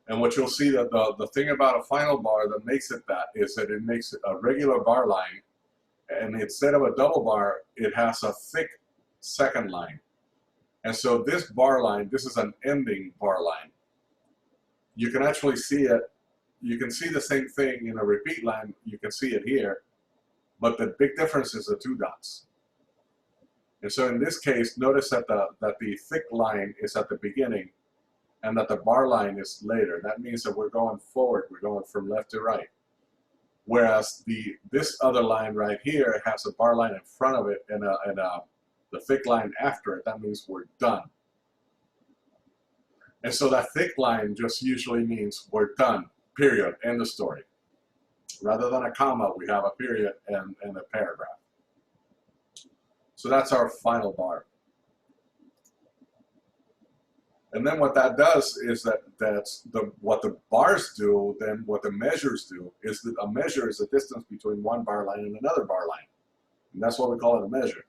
And what you'll see that the thing about a final bar that makes it that is that it makes it a regular bar line, and instead of a double bar, it has a thick second line. And so this bar line, this is an ending bar line. You can actually see it. You can see the same thing in a repeat line. You can see it here, but the big difference is the two dots. And so in this case, notice that the thick line is at the beginning and that the bar line is later. That means that we're going forward. We're going from left to right. Whereas this other line right here has a bar line in front of it and the thick line after it. That means we're done. And so that thick line just usually means we're done, period, end of story. Rather than a comma, we have a period and a paragraph. So that's our final bar. And then what that does is what the bars do, then what the measures do, is that a measure is the distance between one bar line and another bar line. And that's what we call it a measure.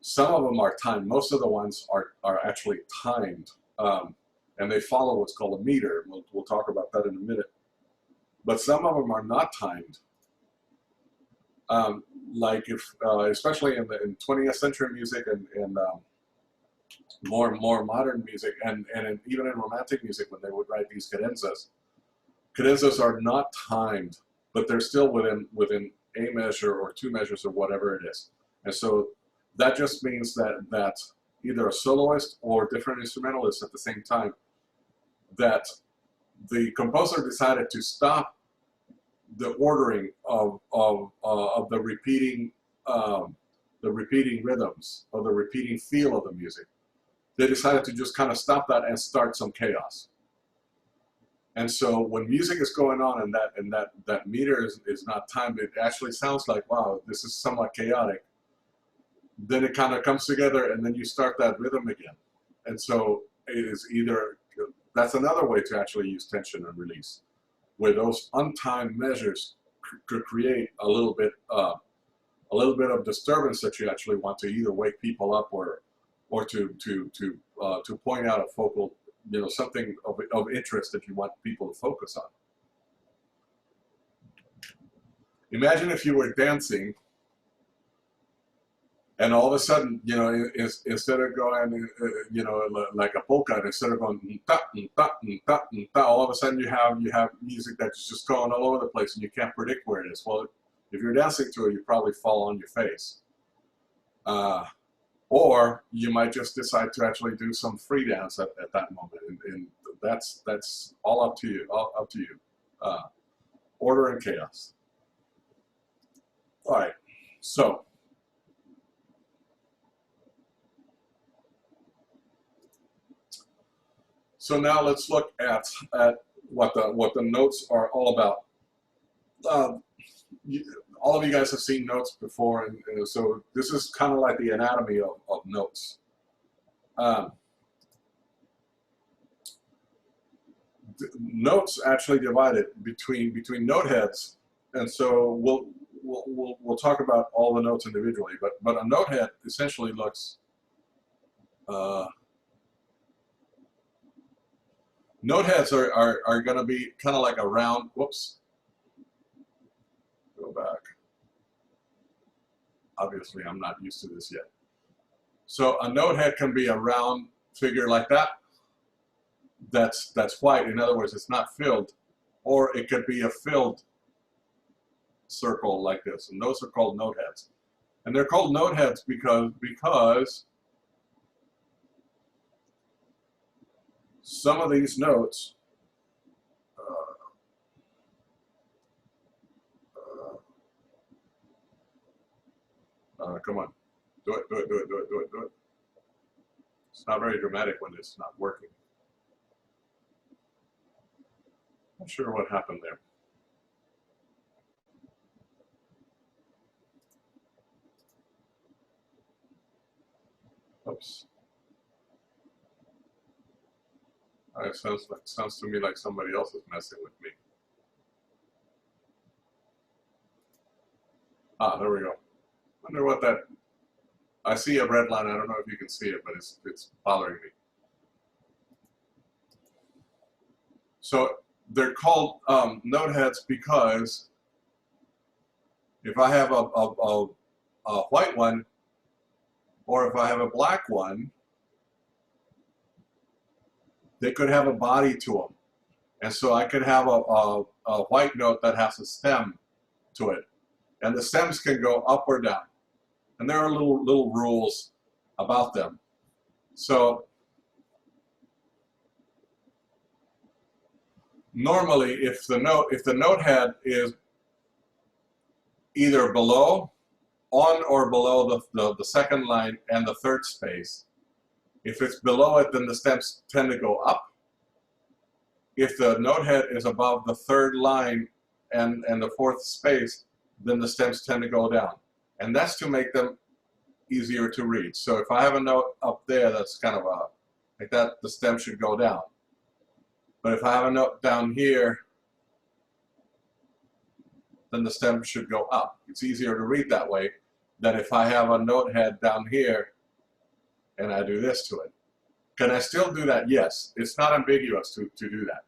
Some of them are timed. Most of the ones are actually timed. And they follow what's called a meter. We'll talk about that in a minute. But some of them are not timed. Like especially in 20th century music and more modern music, and even in romantic music, when they would write these cadenzas. Cadenzas are not timed, but they're still within a measure or two measures or whatever it is. And so that just means that either a soloist or different instrumentalists at the same time, that the composer decided to stop the ordering of the repeating rhythms, or the repeating feel of the music. They decided to just kind of stop that and start some chaos. And so when music is going on and that meter is not timed, it actually sounds like, wow, this is somewhat chaotic. Then it kind of comes together, and then you start that rhythm again. And so it is either, that's another way to actually use tension and release, where those untimed measures could create a little bit of disturbance that you actually want to either wake people up or to point out a focal, something of interest that you want people to focus on. Imagine if you were dancing, and all of a sudden, instead of going, like a polka, instead of going all of a sudden you have music that's just going all over the place, and you can't predict where it is. Well, if you're dancing to it, you probably fall on your face. Or you might just decide to actually do some free dance at that moment, and that's all up to you. Order and chaos. All right, so. So now let's look at what the notes are all about. All of you guys have seen notes before, and so this is kind of like the anatomy of notes. Notes actually divided between note heads, and so we'll talk about all the notes individually. But a note head essentially looks. Note heads are going to be kind of like a round. Whoops. Go back. Obviously, I'm not used to this yet. So a note head can be a round figure like that. That's white. In other words, it's not filled, or it could be a filled circle like this, and those are called note heads. And they're called note heads because some of these notes come on, do it. It's not very dramatic when it's not working. Not sure what happened there. Oops. It sounds to me like somebody else is messing with me. Ah, there we go. Wonder what that. I see a red line. I don't know if you can see it, but it's bothering me. So they're called note heads because if I have a white one, or if I have a black one, they could have a body to them. And so I could have a white note that has a stem to it. And the stems can go up or down. And there are little rules about them. So normally if the note head is either below, on or below the second line and the third space, if it's below it, then the stems tend to go up. If the note head is above the third line and the fourth space, then the stems tend to go down. And that's to make them easier to read. So if I have a note up there that's kind of like that, the stem should go down. But if I have a note down here, then the stem should go up. It's easier to read that way than if I have a note head down here and I do this to it. Can I still do that? Yes. It's not ambiguous to do that.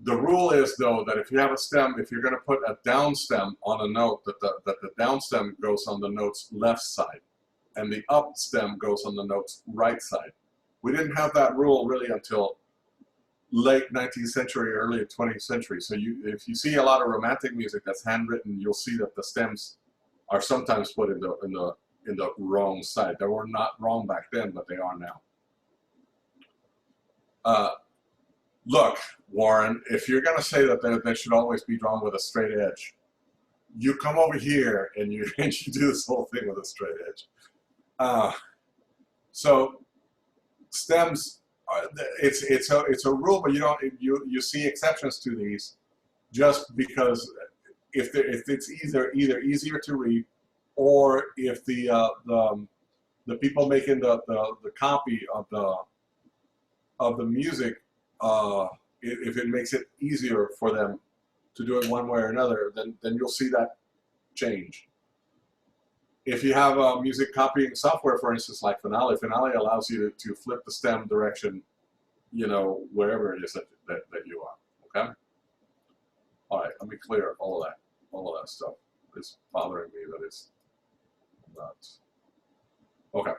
The rule is, though, that if you have a stem, if you're going to put a down stem on a note, that the down stem goes on the note's left side, and the up stem goes on the note's right side. We didn't have that rule really until late 19th century, early 20th century. So if you see a lot of romantic music that's handwritten, you'll see that the stems are sometimes put in the wrong side. They were not wrong back then, but they are now. Look, Warren, if you're going to say that they should always be drawn with a straight edge, you come over here and you do this whole thing with a straight edge. So stems, it's a rule, but you see exceptions to these, just because if it's either easier to read, or if the people making the copy of the music, if it makes it easier for them to do it one way or another, then you'll see that change. If you have music copying software, for instance, like Finale allows you to flip the stem direction, wherever it is that you are. Okay. All right. Let me clear all of that stuff. It's bothering me that it's not. Okay.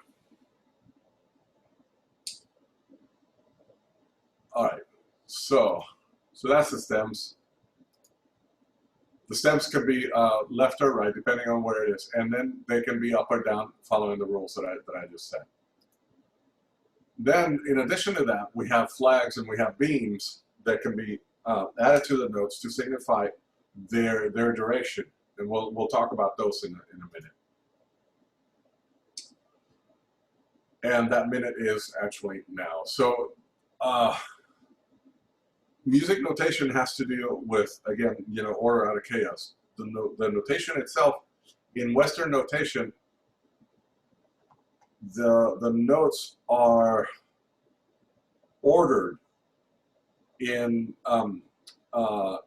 All right, so that's the stems. The stems can be left or right, depending on where it is, and then they can be up or down, following the rules that I just said. Then, in addition to that, we have flags and we have beams that can be added to the notes to signify their duration, and we'll talk about those in a minute. And that minute is actually now. So. Music notation has to deal with, again, order out of chaos. The notation itself, in Western notation, the notes are ordered in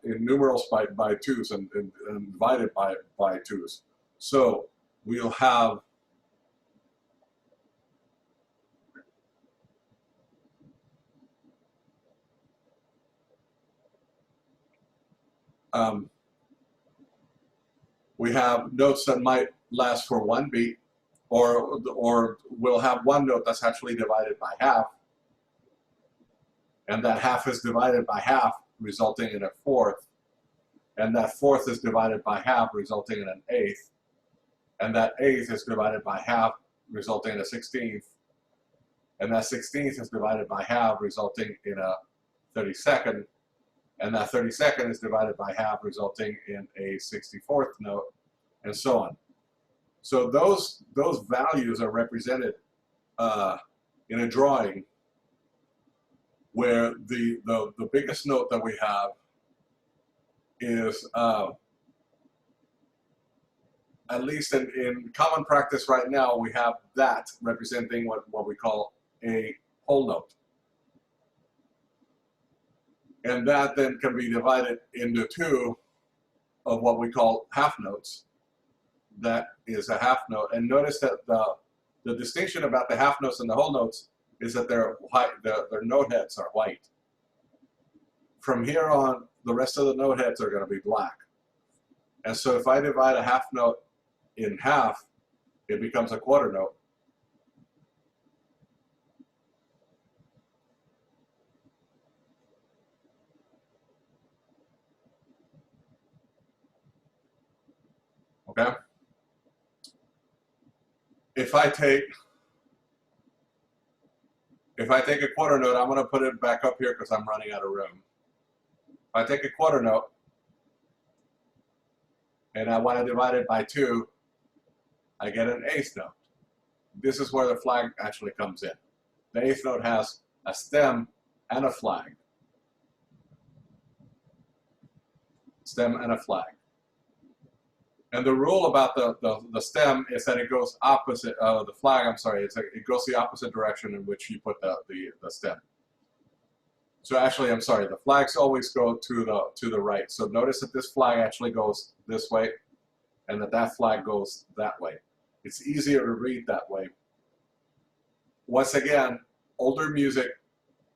numerals by twos and divided by twos. So we'll have we have notes that might last for one beat, or we'll have one note that's actually divided by half, and that half is divided by half, resulting in a fourth, and that fourth is divided by half, resulting in an eighth, and that eighth is divided by half, resulting in a 16th, and that 16th is divided by half, resulting in a 32nd, and that 32nd is divided by half, resulting in a 64th note, and so on. So those values are represented in a drawing where the biggest note that we have is, at least in common practice right now, we have that representing what we call a whole note. And that then can be divided into two of what we call half notes. That is a half note. And notice that the distinction about the half notes and the whole notes is that their note heads are white. from here on, the rest of the note heads are going to be black. And so if I divide a half note in half, it becomes a quarter note. Okay? If I take a quarter note, I'm going to put it back up here because I'm running out of room. If I take a quarter note and I want to divide it by 2, I get an eighth note. This is where the flag actually comes in. The eighth note has a stem and a flag. Stem and a flag. And the rule about the stem is that it goes opposite, the flag, I'm sorry, it goes the opposite direction in which you put the stem. So actually, I'm sorry, the flags always go to the right. So notice that this flag actually goes this way and that flag goes that way. It's easier to read that way. Once again, older music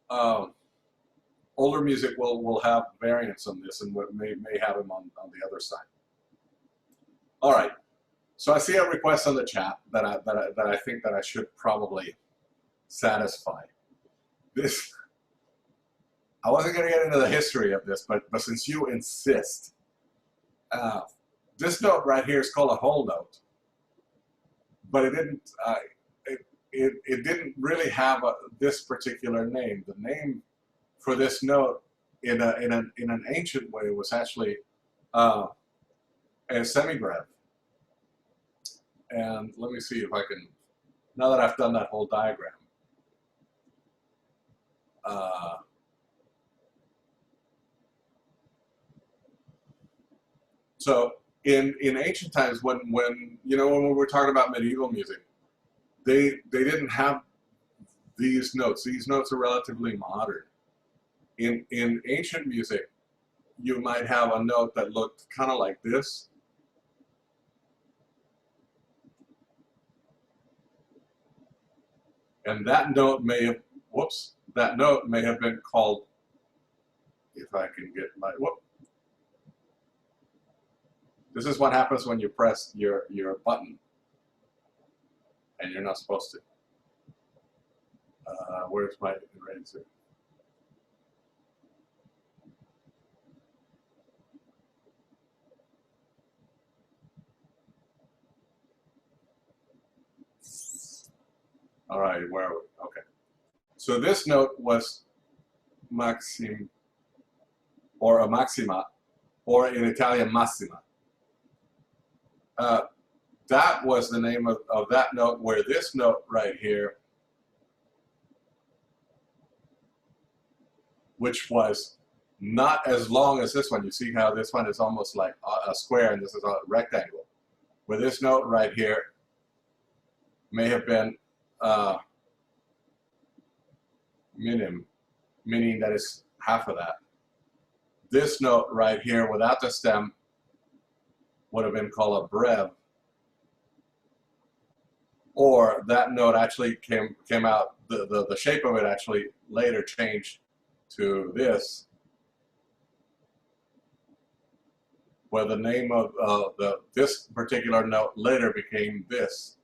will have variants on this and may have them on the other side. All right, so I see a request on the chat that I think that I should probably satisfy. This, I wasn't going to get into the history of this, but since you insist, this note right here is called a whole note, but it didn't really have this particular name. The name for this note in an ancient way was actually a semibrev. And let me see if I can, now that I've done that whole diagram. So in ancient times, when we were talking about medieval music, they didn't have these notes. These notes are relatively modern. In ancient music, you might have a note that looked kind of like this. And that note may have, that note may have been called, if I can get my, This is what happens when you press your button and you're not supposed to. Where's my eraser? All right, where are we? Okay. So this note was maxim, or a maxima, or in Italian massima. That was the name of that note, where this note right here, which was not as long as this one. You see how this one is almost like a square and this is a rectangle. Where this note right here may have been minim, meaning that it's half of that. This note right here without the stem would have been called a brev. Or that note actually came out, the shape of it actually later changed to this, where the name of this particular note later became this.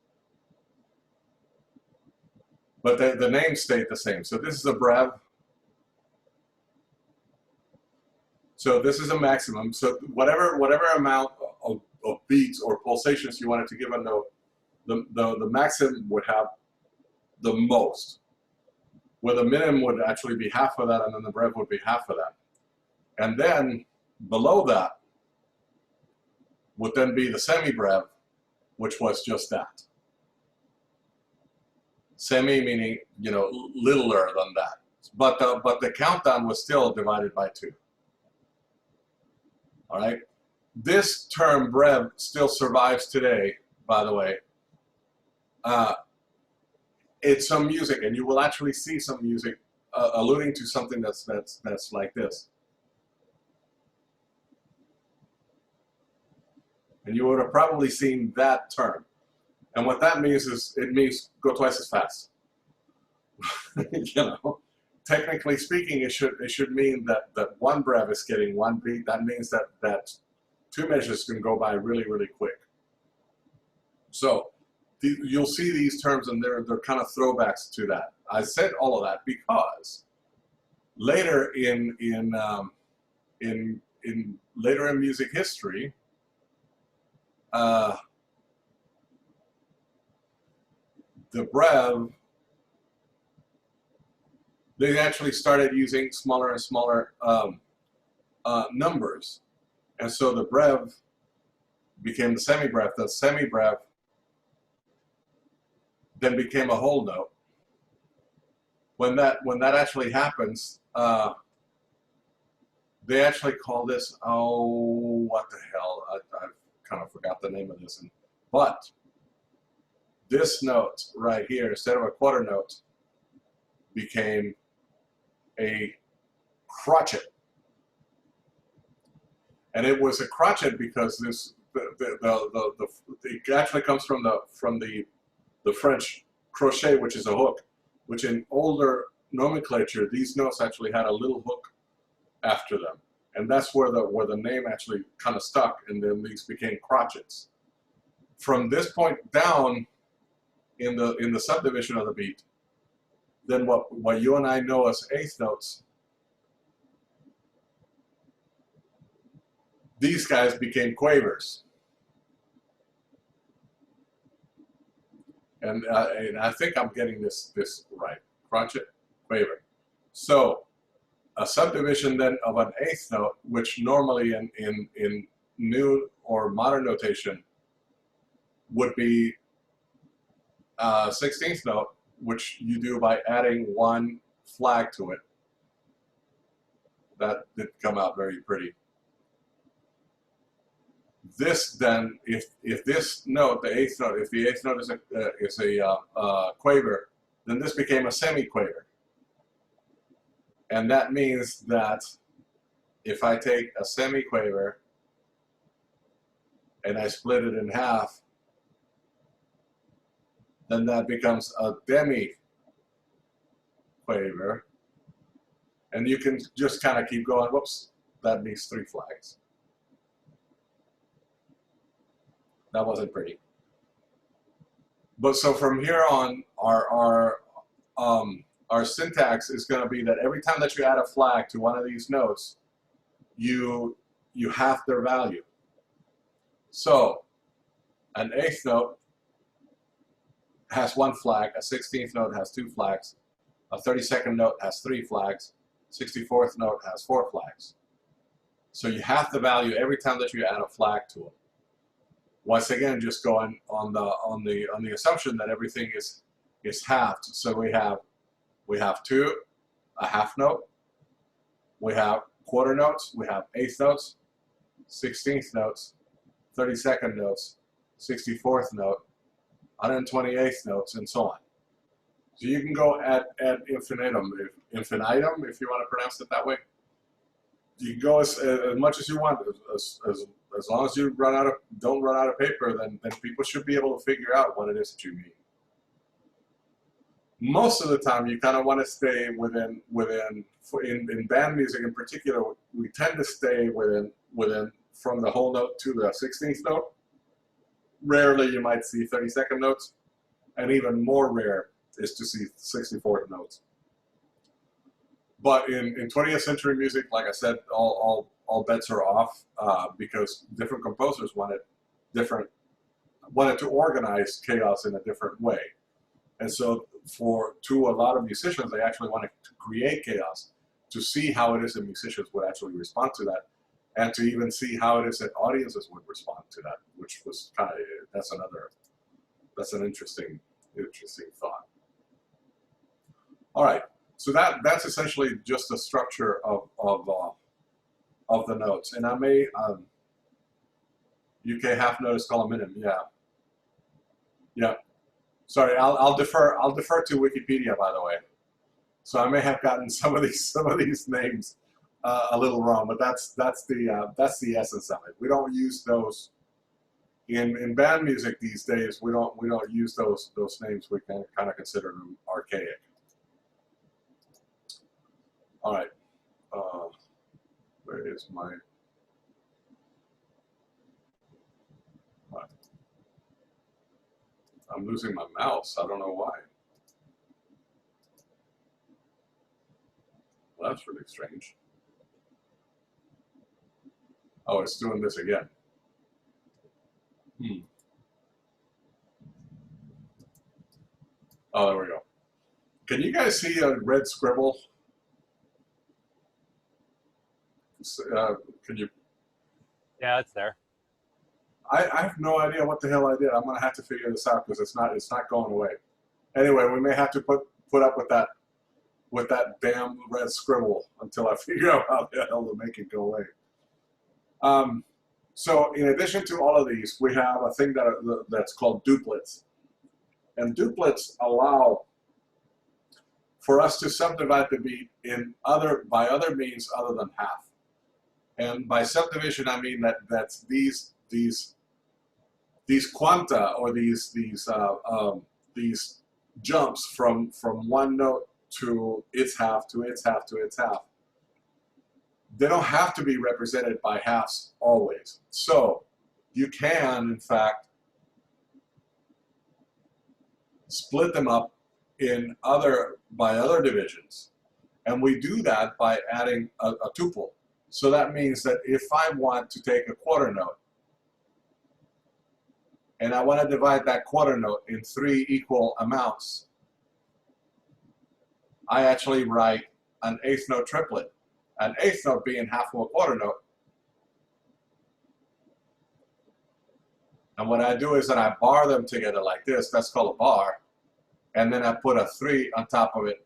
But the name stayed the same. So this is a brev. So this is a maximum. So whatever amount of beats or pulsations you wanted to give a note, the maximum would have the most, where the minimum would actually be half of that, and then the brev would be half of that. And then below that would then be the semi-brev, which was just that. Semi meaning, littler than that. But the countdown was still divided by 2. All right? This term brev still survives today, by the way. It's some music, and you will actually see some music alluding to something that's like this. And you would have probably seen that term. And what that means is, it means go twice as fast. technically speaking, it should mean that one breath is getting one beat. That means that two measures can go by really, really quick. So you'll see these terms, and they're kind of throwbacks to that. I said all of that because later in music history, the brev, they actually started using smaller and smaller numbers, and so the brev became the semi-brev. The semi-brev then became a whole note. When that actually happens, they actually call this, oh, what the hell? I've kind of forgot the name of this. But this note right here, instead of a quarter note, became a crotchet. And it was a crotchet because it actually comes from the French crochet, which is a hook, which in older nomenclature, these notes actually had a little hook after them, and that's where the name actually kind of stuck, and then these became crotchets. From this point down in the subdivision of the beat, then what you and I know as eighth notes, these guys became quavers. And I think I'm getting this right. Crotchet, quaver. So a subdivision then of an eighth note, which normally in new or modern notation would be a 16th note, which you do by adding one flag to it. That did come out very pretty. This then, if this note, the eighth note, if the eighth note is a quaver, then this became a semi-quaver. And that means that if I take a semi-quaver and I split it in half, then that becomes a demi-quaver. And you can just kind of keep going. Whoops, that needs 3 flags. That wasn't pretty. But so from here on, our syntax is going to be that every time that you add a flag to one of these notes, you half their value. So an eighth note has 1 flag, a 16th note has 2 flags, a 32nd note has 3 flags, 64th note has 4 flags. So you half the value every time that you add a flag to it. Once again, just going on the assumption that everything is halved. So we have 2, a half note, we have quarter notes, we have eighth notes, 16th notes, 32nd notes, 64th note, 128th notes, and so on. So you can go ad infinitum, if you want to pronounce it that way. You can go as much as you want, as long as you don't run out of paper, then people should be able to figure out what it is that you mean. Most of the time, you kind of want to stay within in band music in particular, we tend to stay within from the whole note to the 16th note. Rarely you might see 32nd notes, and even more rare is to see 64th notes. But in 20th century music, like I said, all bets are off because different composers wanted to organize chaos in a different way. And so to a lot of musicians, they actually wanted to create chaos to see how it is that musicians would actually respond to that, and to even see how it is that audiences would respond to that, which was kind of, that's an interesting thought. All right, so that's essentially just the structure of the notes. And I may UK half note is called a minim, yeah. Sorry, I'll defer to Wikipedia, by the way. So I may have gotten some of these names a little wrong, but that's the essence of it. We don't use those in band music these days. We don't use those names. We can kind of consider them archaic. All right. Where is my... I'm losing my mouse. I don't know why. Well, that's really strange. Oh, it's doing this again. Oh, there we go. Can you guys see a red scribble? Can you? Yeah, it's there. I have no idea what the hell I did. I'm gonna have to figure this out because it's not going away. Anyway, we may have to put up with that damn red scribble until I figure out how the hell to make it go away. So in addition to all of these, we have a thing that's called duplets. And duplets allow for us to subdivide the beat by other means other than half. And by subdivision, I mean that's these quanta, or these jumps from one note to its half to its half to its half. They don't have to be represented by halves always. So you can, in fact, split them up by other divisions. And we do that by adding a tuple. So that means that if I want to take a quarter note and I want to divide that quarter note in 3 equal amounts, I actually write an eighth note triplet. An eighth note being half of a quarter note. And what I do is that I bar them together like this. That's called a bar. And then I put a 3 on top of it,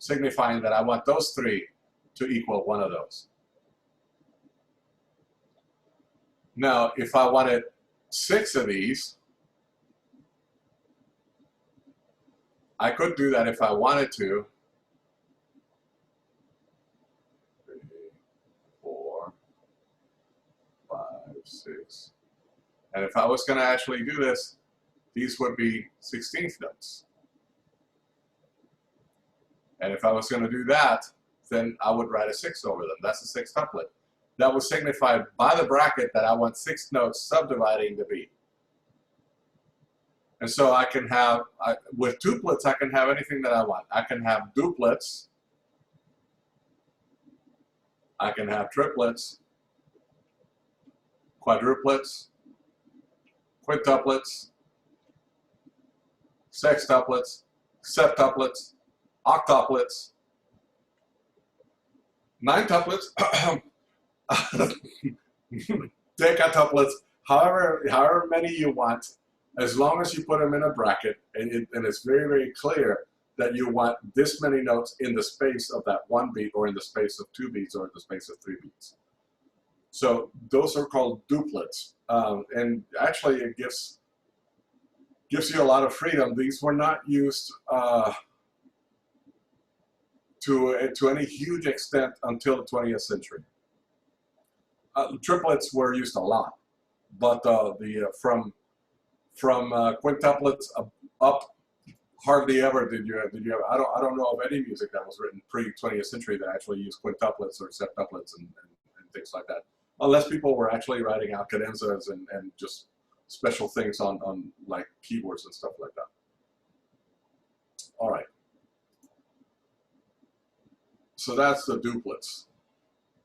signifying that I want those 3 to equal one of those. Now, if I wanted 6 of these, I could do that if I wanted to. 3, 4, 5, 6. And if I was going to actually do this, these would be 16th notes. And if I was going to do that, then I would write a 6 over them. That's a 6th couplet. That would signify by the bracket that I want 6 notes subdividing the beat. And so I can have, with tuplets, I can have anything that I want. I can have duplets. I can have triplets, quadruplets, quintuplets, sextuplets, septuplets, octuplets, nintuplets, decatuplets, however many you want, as long as you put them in a bracket, and it's very, very clear that you want this many notes in the space of that 1 beat, or in the space of 2 beats, or in the space of 3 beats. So those are called duplets, and actually it gives you a lot of freedom. These were not used to any huge extent until the 20th century. Triplets were used a lot, but from quintuplets up, hardly ever did you ever. I don't know of any music that was written pre-20th century that actually used quintuplets or septuplets and things like that, unless people were actually writing out cadenzas and just special things on like keyboards and stuff like that. All right. So that's the duplets.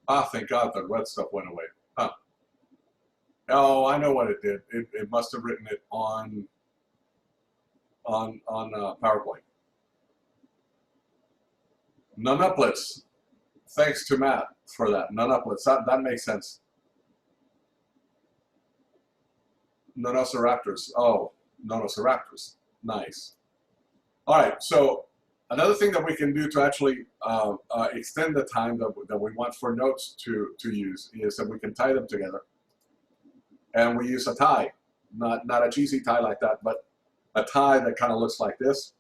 Ah, thank God the red stuff went away. Huh. Oh, I know what it did. It must have written it on PowerPoint. Non-uplets. Thanks to Matt for that. Non-uplets. That makes sense. Nonosiraptors. Oh, Nonosiraptors. Nice. All right. So another thing that we can do to actually extend the time that we want for notes to use is that we can tie them together. And we use a tie. Not a cheesy tie like that, but a tie that kind of looks like this.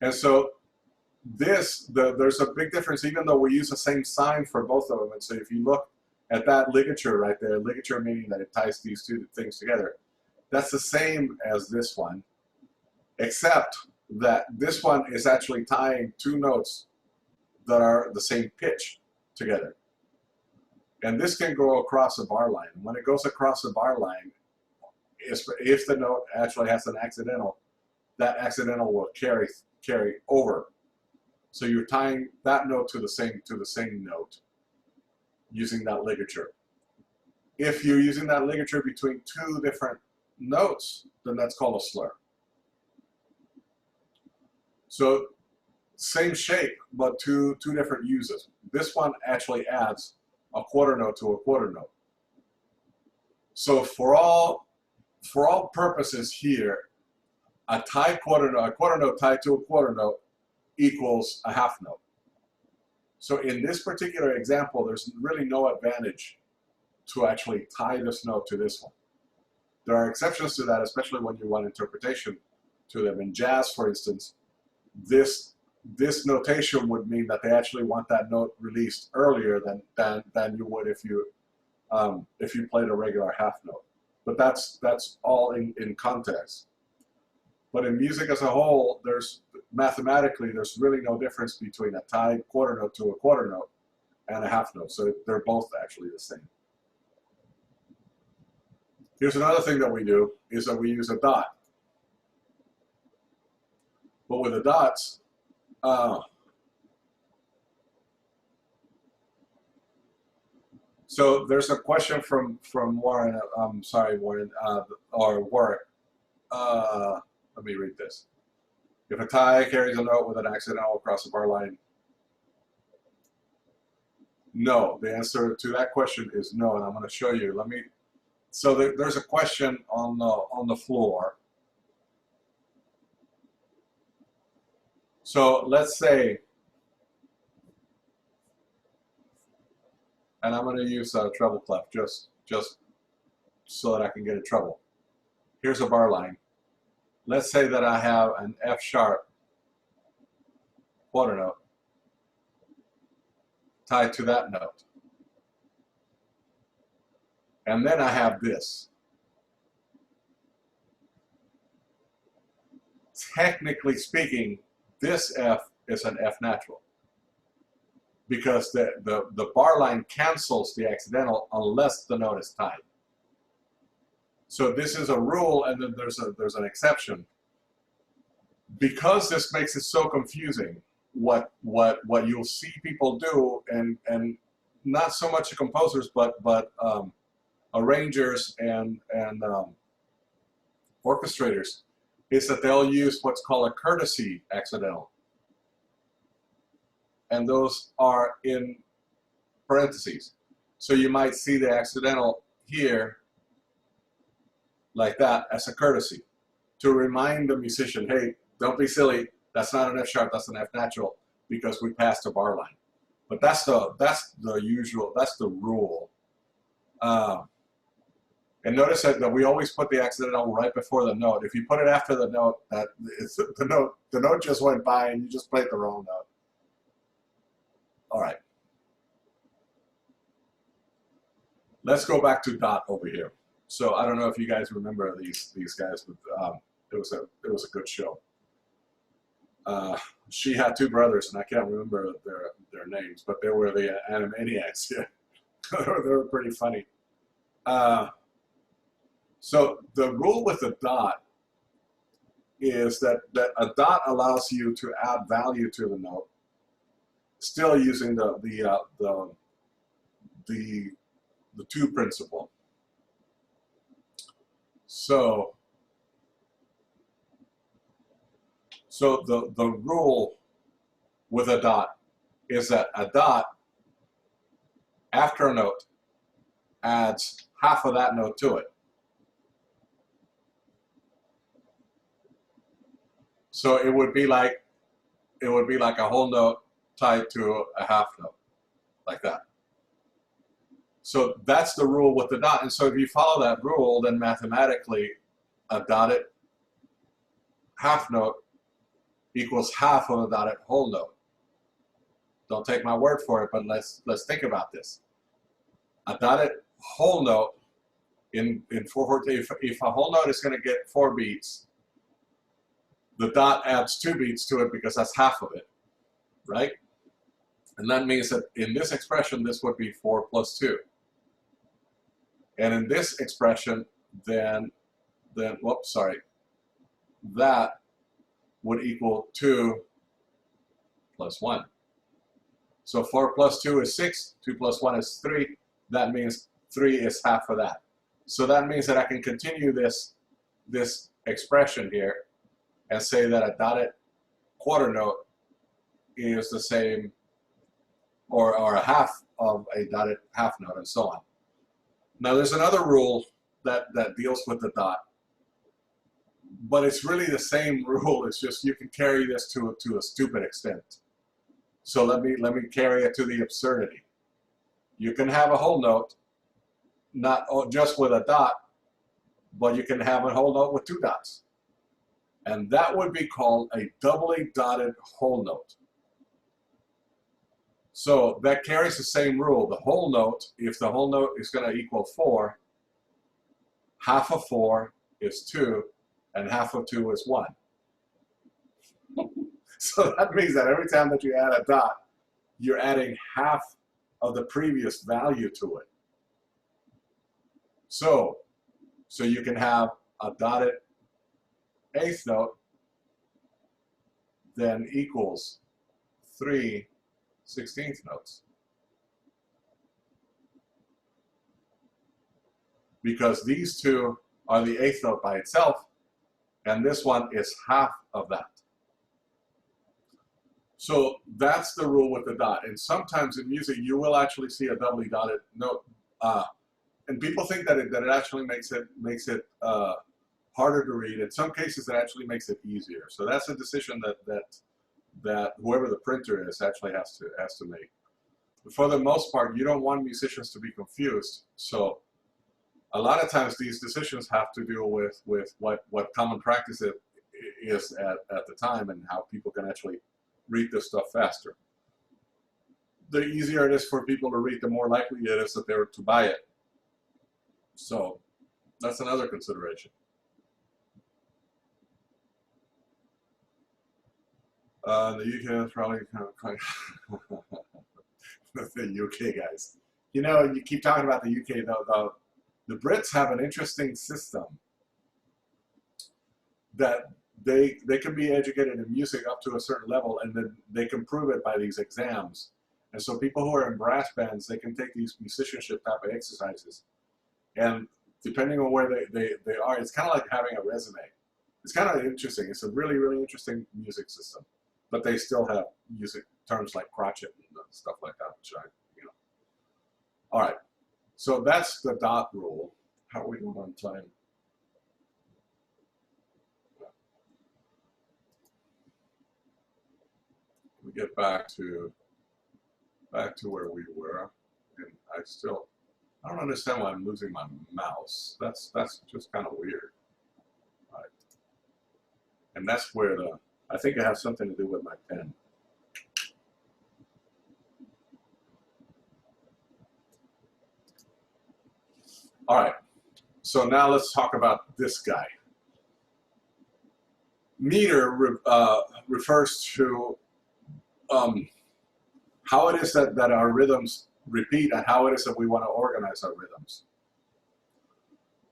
And so there's a big difference, even though we use the same sign for both of them. And so if you look at that ligature right there, ligature meaning that it ties these two things together, that's the same as this one, except that this one is actually tying two notes that are the same pitch together. And this can go across a bar line. When it goes across a bar line, if the note actually has an accidental, that accidental will carry over. So you're tying that note to the same note using that ligature. If you're using that ligature between two different notes, then that's called a slur. So same shape, but two different uses. This one actually adds a quarter note to a quarter note. So for all purposes here, a quarter note tied to a quarter note equals a half note. So in this particular example, there's really no advantage to actually tie this note to this one. There are exceptions to that, especially when you want interpretation to them. In jazz, for instance, this notation would mean that they actually want that note released earlier than you would if you played a regular half note. But that's all in context. But in music as a whole, mathematically there's really no difference between a tied quarter note to a quarter note and a half note. So they're both actually the same. Here's another thing that we do, is that we use a dot. But with the dots, so there's a question from Warren. I'm sorry, Warren, or Warwick. Let me read this. If a tie carries a note with an accidental across the bar line, no. The answer to that question is no, and I'm going to show you. So there's a question on the floor. So let's say, and I'm going to use a treble clef just so that I can get in trouble. Here's a bar line. Let's say that I have an F sharp quarter note tied to that note. And then I have this. Technically speaking, this F is an F natural, because the bar line cancels the accidental unless the note is tied. So this is a rule, and then there's an exception. Because this makes it so confusing, what you'll see people do, and not so much the composers, but arrangers and orchestrators, is that they'll use what's called a courtesy accidental. And those are in parentheses. So you might see the accidental here, like that, as a courtesy, to remind the musician, hey, don't be silly, that's not an F sharp, that's an F natural, because we passed a bar line. But that's the usual, that's the rule. And notice that we always put the accidental right before the note. If you put it after the note, the note just went by and you just played the wrong note. All right. Let's go back to Dot over here. So I don't know if you guys remember these guys, but it was a good show. She had two brothers, and I can't remember their names, but they were the Animaniacs. Yeah, they were pretty funny. So the rule with a dot is that a dot allows you to add value to the note, still using the two principle. So the rule with a dot is that a dot after a note adds half of that note to it. So it would be like a whole note tied to a half note, like that. So that's the rule with the dot. And so if you follow that rule, then mathematically a dotted half note equals half of a dotted whole note. Don't take my word for it, but let's think about this. A dotted whole note in 4/4, if a whole note is going to get 4 beats, the dot adds 2 beats to it because that's half of it, right? And that means that in this expression, this would be 4 plus 2. And in this expression, then whoops, sorry, that would equal 2 plus 1. So 4 plus 2 is 6, 2 plus 1 is 3. That means 3 is half of that. So that means that I can continue this expression here and say that a dotted quarter note is the same, or a half of a dotted half note, and so on. Now there's another rule that deals with the dot, but it's really the same rule. It's just you can carry this to a stupid extent. So let me carry it to the absurdity. You can have a whole note, not just with a dot, but you can have a whole note with 2 dots. And that would be called a doubly dotted whole note. So that carries the same rule. The whole note, if the whole note is going to equal 4, half of 4 is 2, and half of 2 is 1. So that means that every time that you add a dot, you're adding half of the previous value to it. So you can have a dotted 8th note then equals 3 16th notes. Because these two are the 8th note by itself, and this one is half of that. So that's the rule with the dot. And sometimes in music, you will actually see a doubly dotted note. And people think that it actually makes it harder to read. In some cases, it actually makes it easier. So that's a decision that whoever the printer is actually has to make. But for the most part, you don't want musicians to be confused. So a lot of times these decisions have to do with what common practice is at the time and how people can actually read this stuff faster. The easier it is for people to read, the more likely it is that they're to buy it. So that's another consideration. The UK is probably kind of the UK guys. You know, you keep talking about the UK though. The Brits have an interesting system that they can be educated in music up to a certain level, and then they can prove it by these exams. And so people who are in brass bands, they can take these musicianship type of exercises. And depending on where they are, it's kind of like having a resume. It's kind of interesting. It's a really, really interesting music system. But they still have music terms like crotchet and stuff like that, which All right. So that's the dot rule. How are we doing on time? We get back to where we were, and I don't understand why I'm losing my mouse. That's just kind of weird. All right. And that's where I think it has something to do with my pen. All right, so now let's talk about this guy. Meter refers to how it is that our rhythms repeat and how it is that we want to organize our rhythms.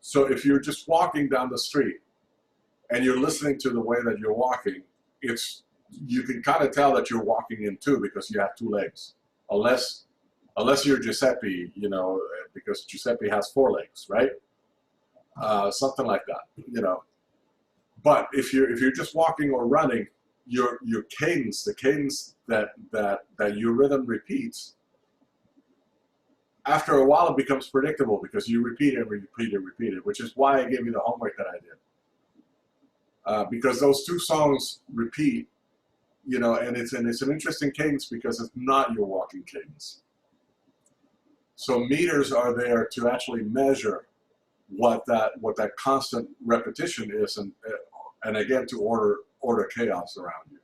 So if you're just walking down the street and you're listening to the way that you're walking, you can kind of tell that you're walking in two because you have 2 legs, unless you're Giuseppe, you know, because Giuseppe has 4 legs, right? Something like that, you know. But if you're just walking or running, your cadence, the cadence that your rhythm repeats, after a while it becomes predictable because you repeat it, repeat it, repeat it, which is why I gave you the homework that I did. Because those 2 songs repeat, you know, and it's an interesting cadence because it's not your walking cadence. So meters are there to actually measure what that constant repetition is, and again to order chaos around you.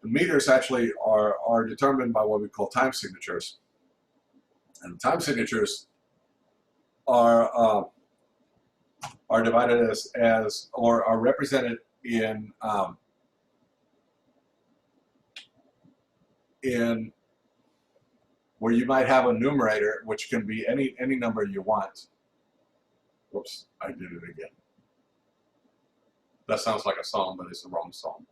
The meters actually are determined by what we call time signatures, and time signatures are divided as or are represented in where you might have a numerator, which can be any number you want. Whoops, I did it again. That sounds like a song, but it's the wrong song.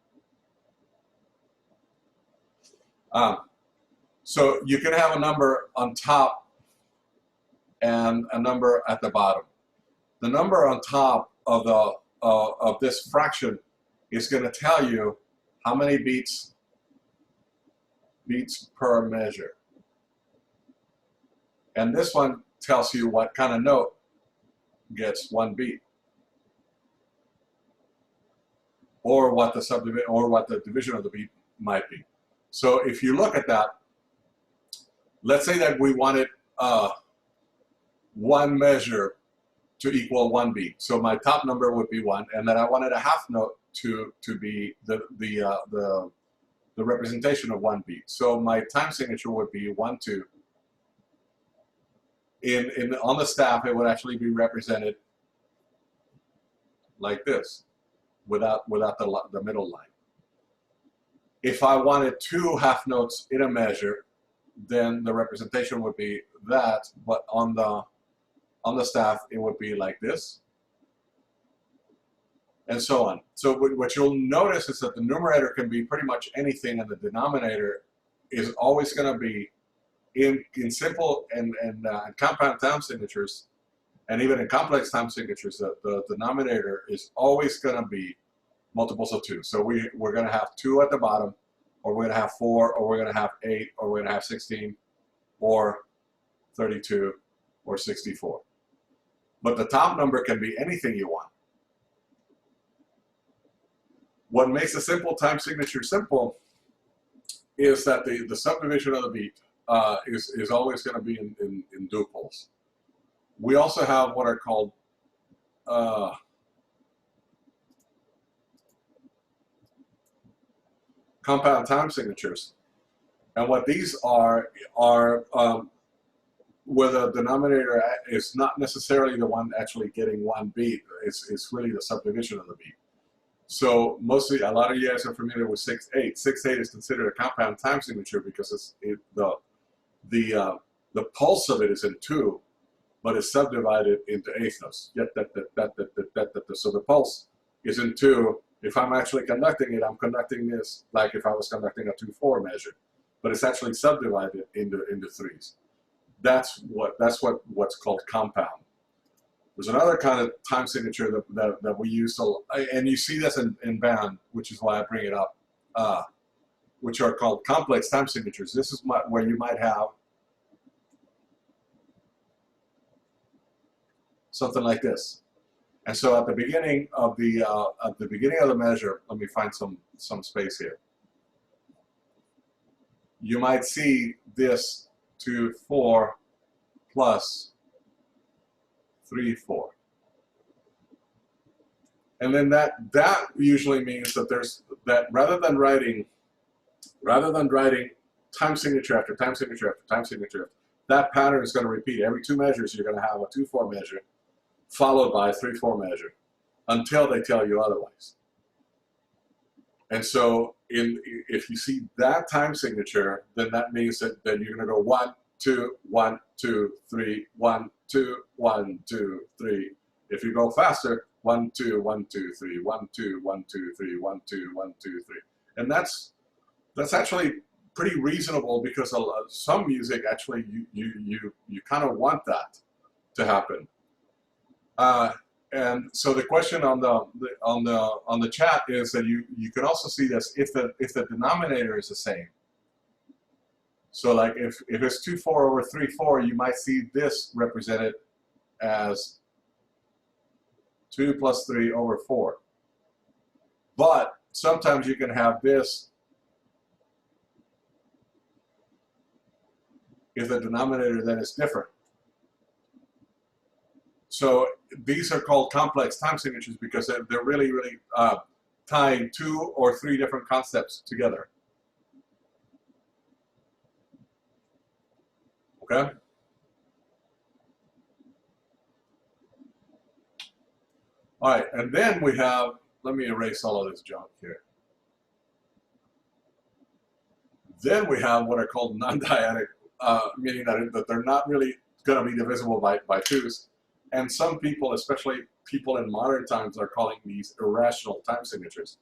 So you can have a number on top and a number at the bottom. The number on top of the of this fraction is going to tell you how many beats per measure. And this one tells you what kind of note gets one beat, or what the division of the beat might be. So if you look at that, let's say that we wanted one measure to equal one beat. So my top number would be 1, and then I wanted a half note to be the representation of one beat. So my time signature would be 1, 2. On the staff, it would actually be represented like this, without the middle line. If I wanted 2 half notes in a measure, then the representation would be that, but on the staff it would be like this, and so on. So what you'll notice is that the numerator can be pretty much anything, and the denominator is always going to be in simple and compound time signatures, and even in complex time signatures, the denominator is always going to be multiples of 2. So we're going to have 2 at the bottom, or we're going to have 4, or we're going to have 8, or we're going to have 16, or 32, or 64. But the top number can be anything you want. What makes a simple time signature simple is that the subdivision of the beat is always going to be in duples. We also have what are called compound time signatures, and what these are where the denominator is not necessarily the one actually getting one beat. It's really the subdivision of the beat. So mostly, a lot of you guys are familiar with 6/8. 6/8 is considered a compound time signature because the pulse of it is in 2, but it's subdivided into eighth notes. So the pulse is in 2. If I'm actually conducting it, I'm conducting this like if I was conducting a 2/4 measure, but it's actually subdivided into 3s. That's what's called compound. There's another kind of time signature that we use, and you see this in band, which is why I bring it up, which are called complex time signatures. This is where you might have something like this. And so at the beginning of the measure, let me find some space here. You might see this 2/4 plus 3/4, and then that usually means that rather than writing time signature after time signature after time signature, that pattern is going to repeat. Every 2 measures, you're going to have a 2/4 measure followed by a 3/4 measure until they tell you otherwise. And so if you see that time signature, then that means that you're going to go 1, 2, 1, 2, 3, 1, 2, 1, 2, 3. If you go faster, 1, 2, 1, 2, 3, 1, 2, 1, 2, 3, 1, 2, 1, 2, 3. And that's actually pretty reasonable, because some music actually you kind of want that to happen. And so the question on the chat is that you can also see this if the denominator is the same. So like if it's 2/4 over 3/4, you might see this represented as 2 plus 3 over 4. But sometimes you can have this if the denominator then is different. So these are called complex time signatures because they're really tying 2 or 3 different concepts together. Okay? All right, and then we have, let me erase all of this junk here. Then we have what are called non-Ionic, meaning that they're not really going to be divisible by 2s. And some people, especially people in modern times, are calling these irrational time signatures,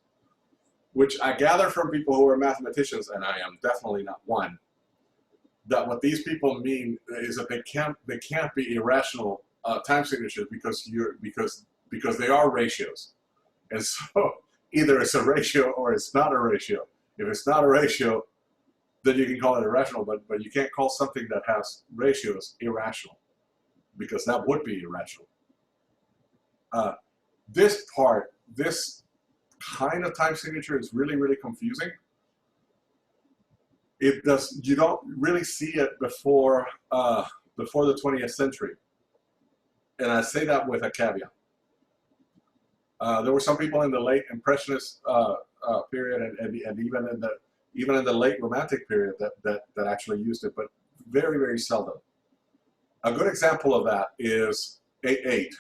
which I gather from people who are mathematicians, and I am definitely not one, that what these people mean is that they can't be irrational time signatures because they are ratios. And so either it's a ratio or it's not a ratio. If it's not a ratio, then you can call it irrational, but you can't call something that has ratios irrational, because that would be irrational. This kind of time signature is really, really confusing. You don't really see it before the 20th century, and I say that with a caveat. There were some people in the late Impressionist period and even in the late Romantic period that actually used it, but very, very seldom. A good example of that is 8/8.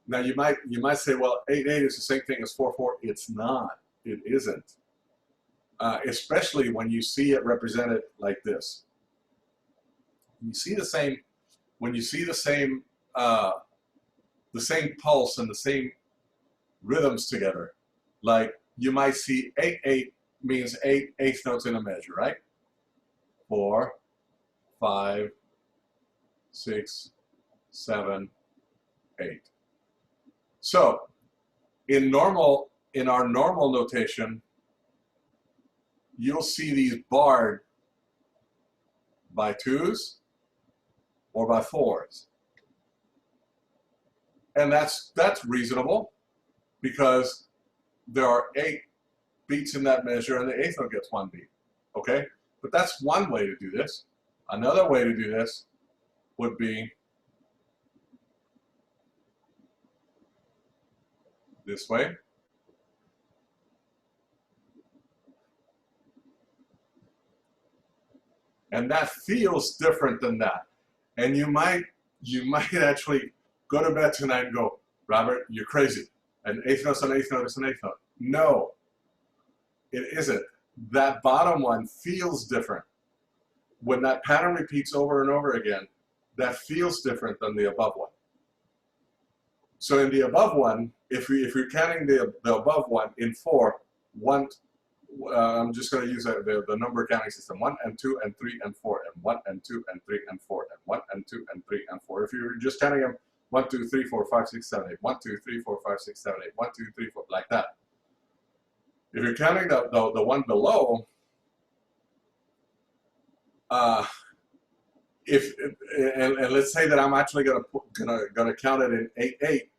Now you might say, well, 8/8 is the same thing as 4/4. It's not. It isn't. Especially when you see it represented like this. You see the same. When you see the same pulse and the same rhythms together, like you might see 8/8 means 8 eighth notes in a measure, right? 4, 5, 6, 7, 8. So in our normal notation, you'll see these barred by 2s or by 4s. And that's reasonable, because there are 8 beats in that measure and the eighth note gets 1 beat. Okay? But that's one way to do this. Another way to do this would be this way. And that feels different than that. And you might actually go to bed tonight and go, Robert, you're crazy. An eighth note is an eighth note is an eighth note. No, it isn't. That bottom one feels different. When that pattern repeats over and over again, that feels different than the above one. So in the above one, if you're counting the above one in 4, I'm just going to use the number counting system: 1 and 2 and 3 and 4 and 1 and 2 and 3 and 4 and 1 and 2 and 3 and 4. If you're just counting them 1, 2, 3, 4, 5, 6, 7, 8, 1, 2, 3, 4, 5, 6, 7, 8, 1, 2, 3, 4, like that. If you're counting the one below, and let's say that I'm actually gonna count it in 8/8.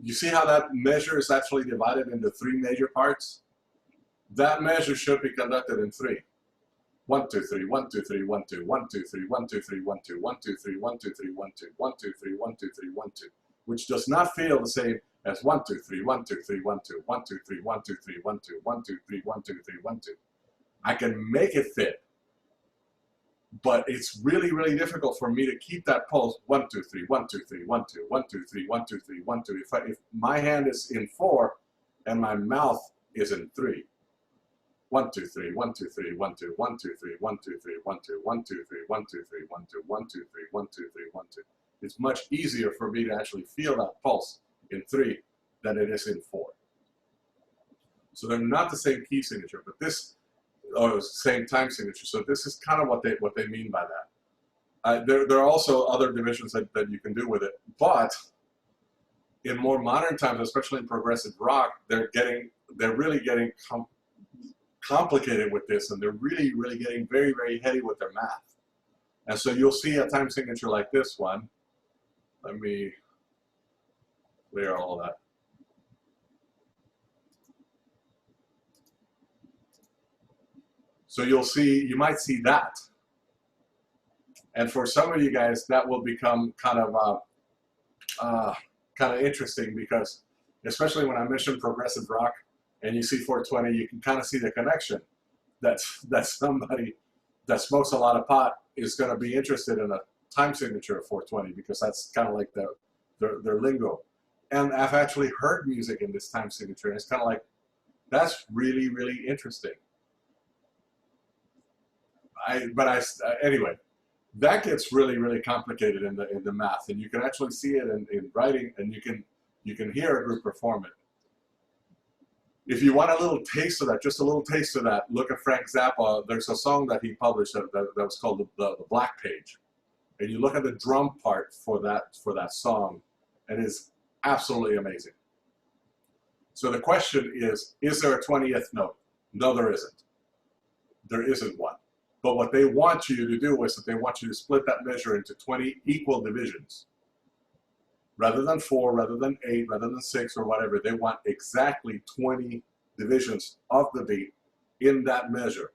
You see how that measure is actually divided into 3 major parts? That measure should be conducted in 3. 1, 2, 3, 1, 2, 3, 1, 2, 1, 2, 3, 1, 2, 3, 1, 2, 1, 2, 3, 1, 2, 3, 1, 2, 1, 2, 3, 1, 2, 3, 1, 2, which does not feel the same as 1, 2, 3, 1, 2, 3, 1, 2, 1, 2, 3, 1, 2, 3, 1, 2, 1, 2, 3, 1, 2, 3, 1, 2. I can make it fit, but it's really, really difficult for me to keep that pulse 1, 2, 3, 1, 2, 3, 1, 2, 1, 2, 3, 1, 2, 3, 1, 2. If my hand is in 4 and my mouth is in 3. 1, 2, 3, 1, 2, 3, 1, 2, 1, 2, 3, 1, 2, 3, 1, 2, 1, 2, 3, 1, 2, 3, 1, 2, 1, 2, 3, 1, 2, 3, 1, 2. It's much easier for me to actually feel that pulse in 3 than it is in 4. So they're not the same key signature, but this, or same time signature. So this is kind of what they mean by that. There are also other divisions that you can do with it, but in more modern times, especially in progressive rock, they're really getting complicated with this, and they're really, really getting very, very heady with their math. And so you'll see a time signature like this one. Let me clear all that. So you might see that. And for some of you guys, that will become kind of interesting, because especially when I mention progressive rock and you see 420, you can kind of see the connection that somebody that smokes a lot of pot is going to be interested in a time signature of 420, because that's kind of like their lingo. And I've actually heard music in this time signature, and it's kind of like, that's really, really interesting. Anyway, that gets really, really complicated in the math, and you can actually see it in writing, and you can hear a group perform it. If you want a little taste of that, just a little taste of that, look at Frank Zappa. There's a song that he published that was called the Black Page, and you look at the drum part for that song, and it's absolutely amazing. So the question is there a 20th note? No, there isn't. There isn't one. But what they want you to do is that they want you to split that measure into 20 equal divisions. Rather than 4, rather than 8, rather than 6 or whatever, they want exactly 20 divisions of the beat in that measure.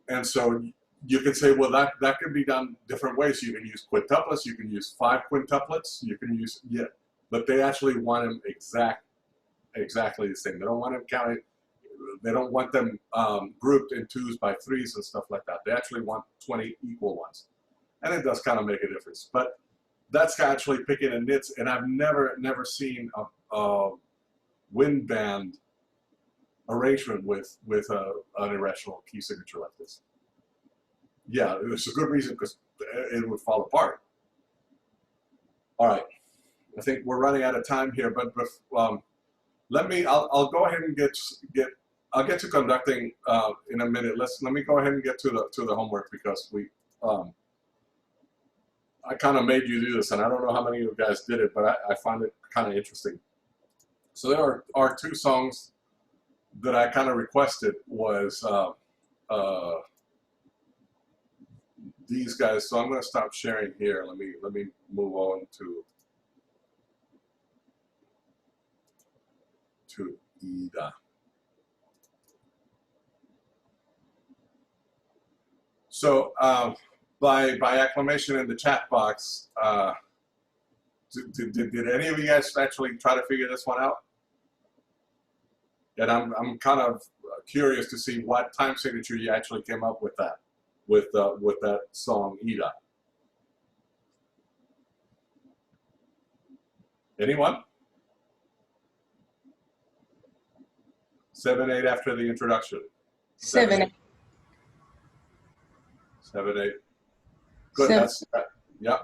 And so you can say, well, that can be done different ways. You can use quintuplets, you can use 5 quintuplets, you can use, yeah, but they actually want them exactly the same. They don't want them counted. They don't want them grouped in 2s by 3s and stuff like that. They actually want 20 equal ones. And it does kind of make a difference. But that's actually picking a nits, and I've never seen a wind band arrangement with an irrational key signature like this. Yeah, it's a good reason, because it would fall apart. All right, I think we're running out of time here, but I'll go ahead and I'll get to conducting in a minute. Let me go ahead and get to the homework, because I kind of made you do this, and I don't know how many of you guys did it, but I find it kind of interesting. So there are 2 songs that I kind of requested was these guys. So I'm going to stop sharing here. Let me move on to Ida. So by acclamation in the chat box, did any of you guys actually try to figure this one out? And I'm kind of curious to see what time signature you actually came up with that song Ida. Anyone? 7/8 after the introduction. 7/8. 7/8. Good. That's yeah.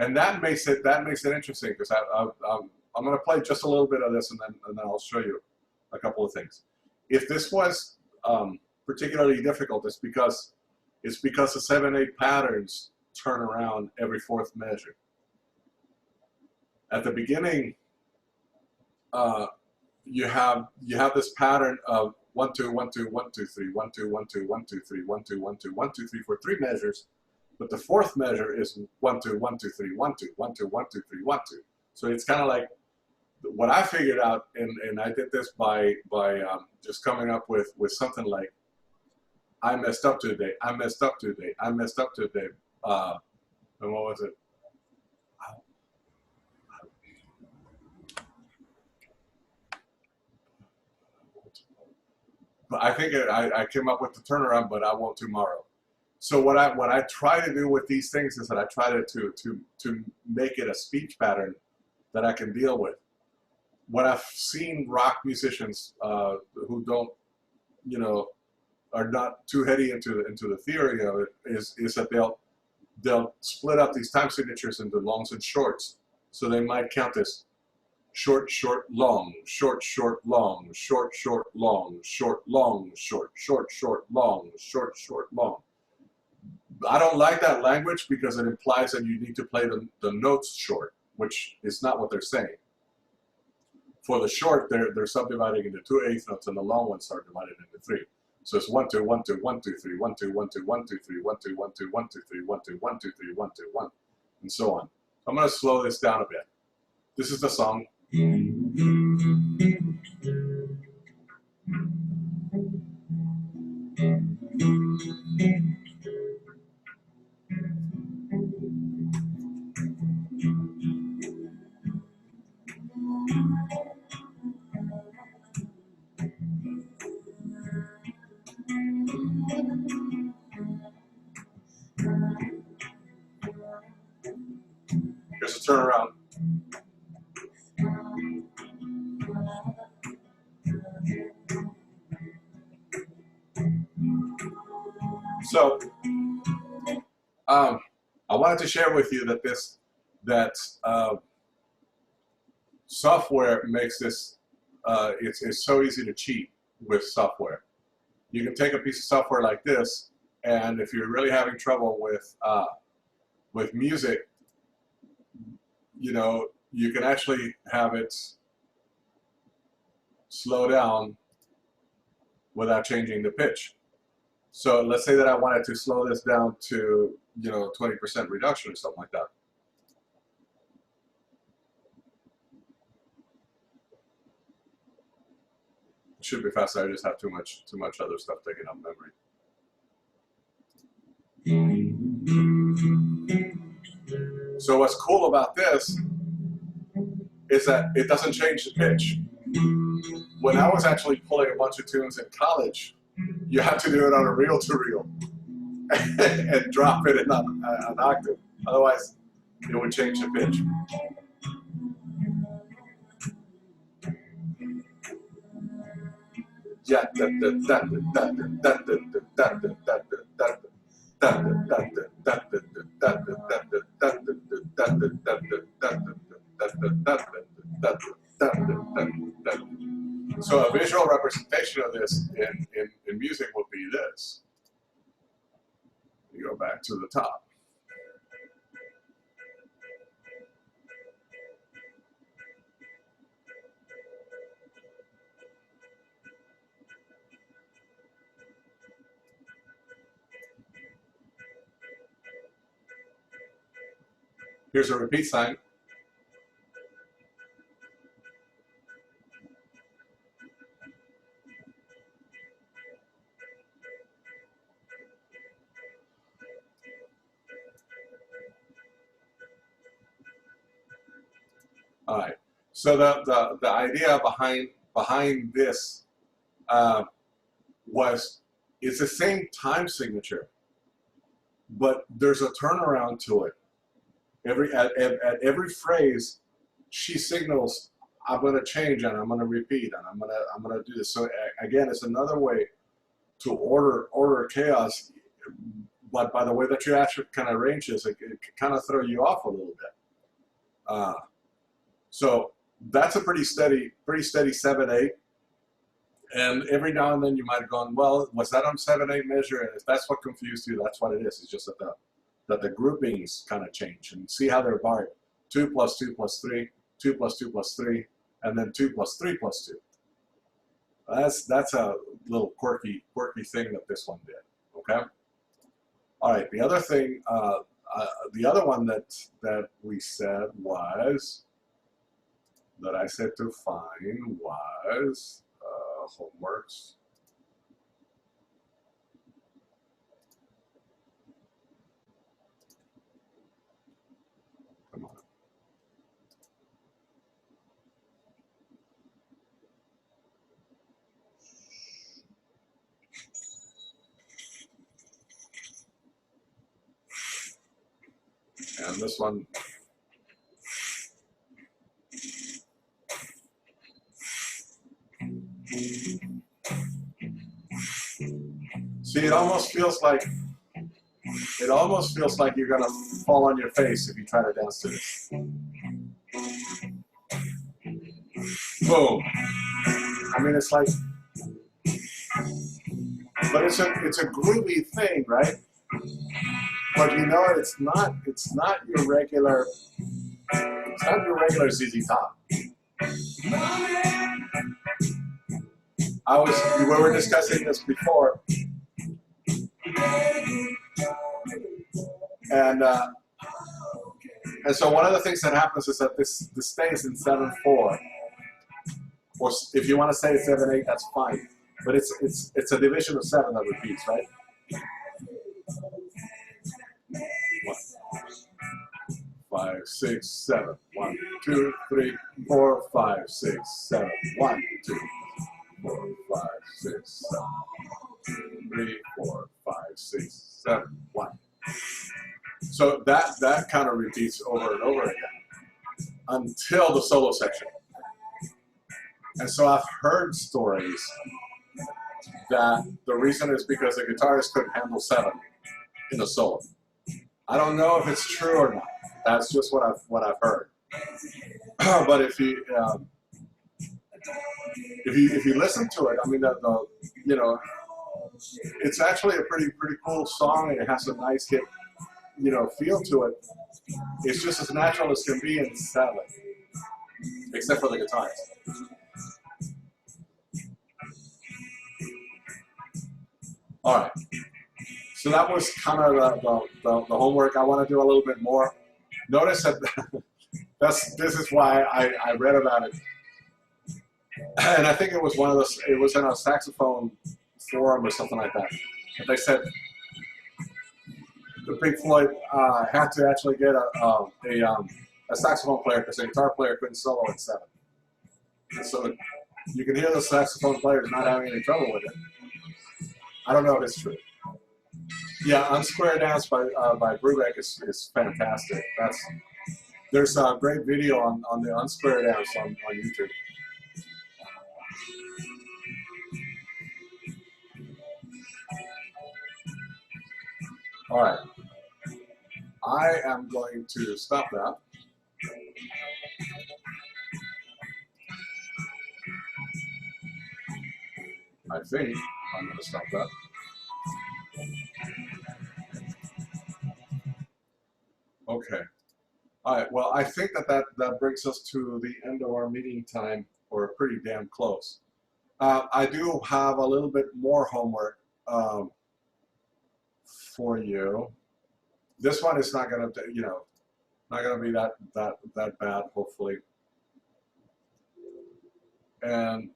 And that makes it interesting, because I'm going to play just a little bit of this, and then I'll show you a couple of things. If this was particularly difficult, it's because the 7/8 patterns turn around every 4th measure. At the beginning, you have this pattern of 1 2 1 2 1 2 3 1 2 1 2 1 2 3 1 2 1 2 1 2 3 for 3 measures, but the 4th measure is 1 2 1 2 3 1 2 1 2 1 2 3 1 2. So it's kind of like what I figured out, and I did this by just coming up with something like, I messed up today, I messed up today, I messed up today. And what was it? But I think I came up with the turnaround, but I won't tomorrow. So what I try to do with these things is that I try to make it a speech pattern that I can deal with. What I've seen rock musicians who don't, are not too heady into the theory of it is that they'll split up these time signatures into longs and shorts. So they might count this short, short, long, short, short, long, short, short, long, short, long, short, short, short, long, short, short, long. I don't like that language, because it implies that you need to play the notes short, which is not what they're saying. For the short, they're subdividing into 2 eighth notes, and the long ones are divided into 3. So it's 1 2 1 2 1 2 3 1 2 1 2 1 2 3 1 2 1 2 1 2 3 1 2 1 2 3 1 2 1, and so on. I'm going to slow this down a bit. This is the song. turn around. So, I wanted to share with you that software makes this, it's so easy to cheat with software. You can take a piece of software like this, and if you're really having trouble with music, you know, you can actually have it slow down without changing the pitch. So let's say that I wanted to slow this down to, you know, 20% reduction or something like that. It should be faster. I just have too much other stuff taking up memory. So what's cool about this is that it doesn't change the pitch. When I was actually pulling a bunch of tunes in college, you had to do it on a reel-to-reel and drop it in an octave. Otherwise, it would change the pitch. Yeah, so a visual representation of this in music would be this. You go back to the top. Here's a repeat sign. All right. So the idea behind this was it's the same time signature, but there's a turnaround to it. At every phrase, she signals, I'm going to change and I'm going to repeat and I'm going to do this. So again, it's another way to order chaos, but by the way that you actually kind of arrange this, it can kind of throw you off a little bit. So that's a pretty steady 7/8. And every now and then you might have gone, well, was that on 7/8 measure? And if that's what confused you, that's what it is. It's just that the groupings kind of change, and see how they're barred. 2 + 2 + 3, 2 + 2 + 3, and then 2 + 3 + 2. That's a little quirky thing that this one did. Okay. All right. The other thing, the other one that we said was that I said to find was homeworks. Come on. And this one. See, it almost feels like you're gonna fall on your face if you try to dance to this. Boom. I mean, it's like, but it's a groovy thing, right? But you know, it's not your regular. It's not your regular ZZ Top. We were discussing this before, and so one of the things that happens is that this stays in 7/4, or if you want to say 7/8, that's fine. But it's a division of 7 that repeats, right? 1, 5, 6, 7. 1, 2, 3, 4, 5, 6, 7. 1, 2, 4, 5, 6, 7. 3, 4, 5, 6, 7. 1. So that kind of repeats over and over again. until the solo section. And so I've heard stories that the reason is because the guitarist couldn't handle 7 in a solo. I don't know if it's true or not. That's just what I've heard. But if you listen to it, I mean, you know, it's actually a pretty cool song, and it has a nice hit, you know, feel to it. It's just as natural as can be in 7, except for the guitars. All right. So that was kind of the homework. I want to do a little bit more. Notice that this is why I read about it, and I think it was one of those. It was in a saxophone forum or something like that. They said the Pink Floyd had to actually get a saxophone player because the guitar player couldn't solo in 7. And so you can hear the saxophone players not having any trouble with it. I don't know if it's true. Yeah, Unsquare Dance by Brubeck is fantastic. There's a great video on the Unsquare Dance on YouTube. All right, I am going to stop that. I think I'm going to stop that. Okay. All right. Well, I think that brings us to the end of our meeting time, or pretty damn close. I do have a little bit more homework for you. This one is not going to, you know, not going to be that bad, hopefully. And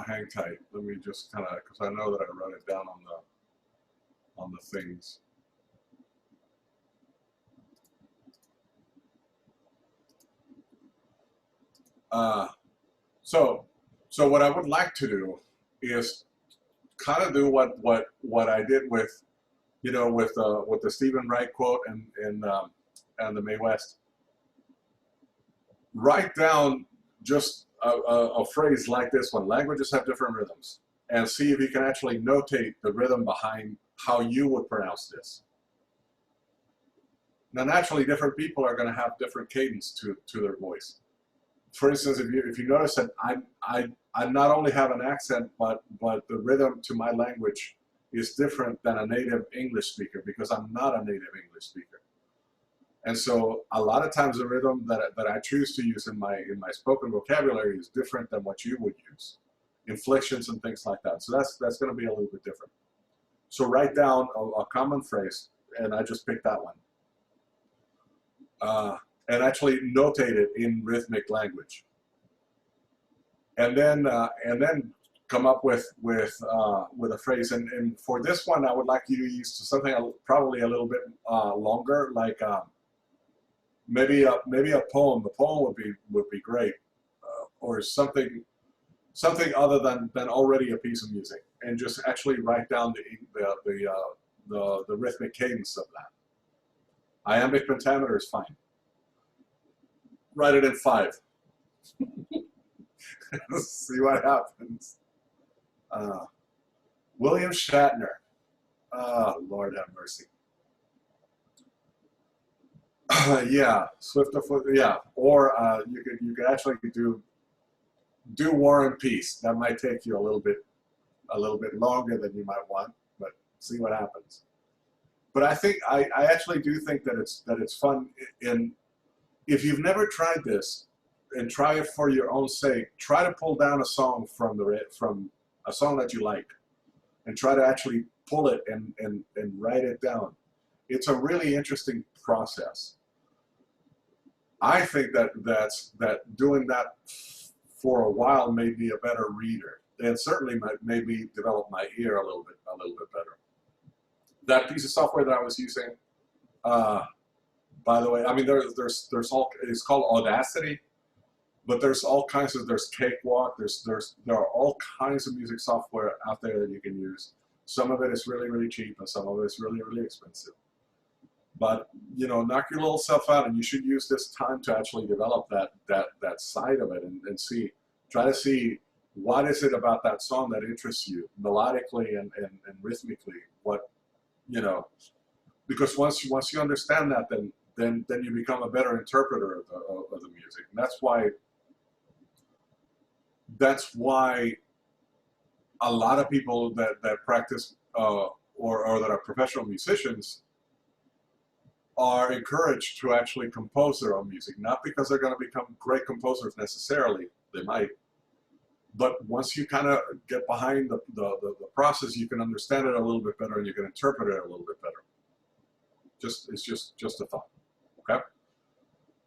hang tight. Let me just kind of, because I know that I wrote it down on the things. So what I would like to do is kind of do what I did with, you know, with the Stephen Wright quote and the Mae West. Write down just a phrase like this one. Languages have different rhythms, and see if you can actually notate the rhythm behind how you would pronounce this. Now, naturally, different people are going to have different cadence to their voice. For instance, if you notice that I not only have an accent, but the rhythm to my language is different than a native English speaker, because I'm not a native English speaker. And so a lot of times the rhythm that I choose to use in my spoken vocabulary is different than what you would use. Inflections and things like that. So that's going to be a little bit different. So write down a common phrase, and I just picked that one. And actually notate it in rhythmic language. And then come up with a phrase. And for this one, I would like you to use something probably a little bit longer, like maybe a poem. The poem would be great, or something other than already a piece of music, and just actually write down the rhythmic cadence of that. Iambic pentameter is fine. Write it in 5. Let's see what happens. William Shatner. Lord have mercy. Yeah, Swift of Foot. Yeah, or you could actually do War and Peace. That might take you a little bit longer than you might want, but see what happens. But I think I actually do think that it's fun. And if you've never tried this, and try it for your own sake, try to pull down a song from a song that you like, and try to actually pull it and write it down. It's a really interesting process. I think that doing that for a while made me a better reader, and certainly made me develop my ear a little bit better. That piece of software that I was using, by the way, I mean there's all, it's called Audacity, but there's all kinds of, there's Cakewalk, there are all kinds of music software out there that you can use. Some of it is really cheap, and some of it is really expensive. But you know, knock your little self out, and you should use this time to actually develop that side of it, and try to see what is it about that song that interests you melodically and rhythmically. What, you know, because once you understand that, then you become a better interpreter of the music, and that's why a lot of people that practice or that are professional musicians are encouraged to actually compose their own music, not because they're going to become great composers necessarily. They might, but once you kind of get behind the process, you can understand it a little bit better, and you can interpret it a little bit better. It's just a thought. Okay.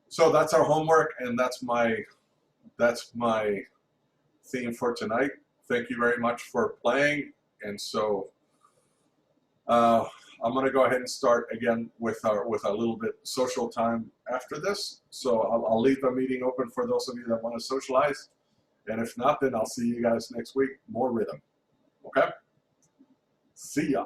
So that's our homework, and that's my theme for tonight. Thank you very much for playing, and so I'm going to go ahead and start again with a little bit social time after this. So I'll leave the meeting open for those of you that want to socialize, and if not, then I'll see you guys next week. More rhythm. Okay? See ya.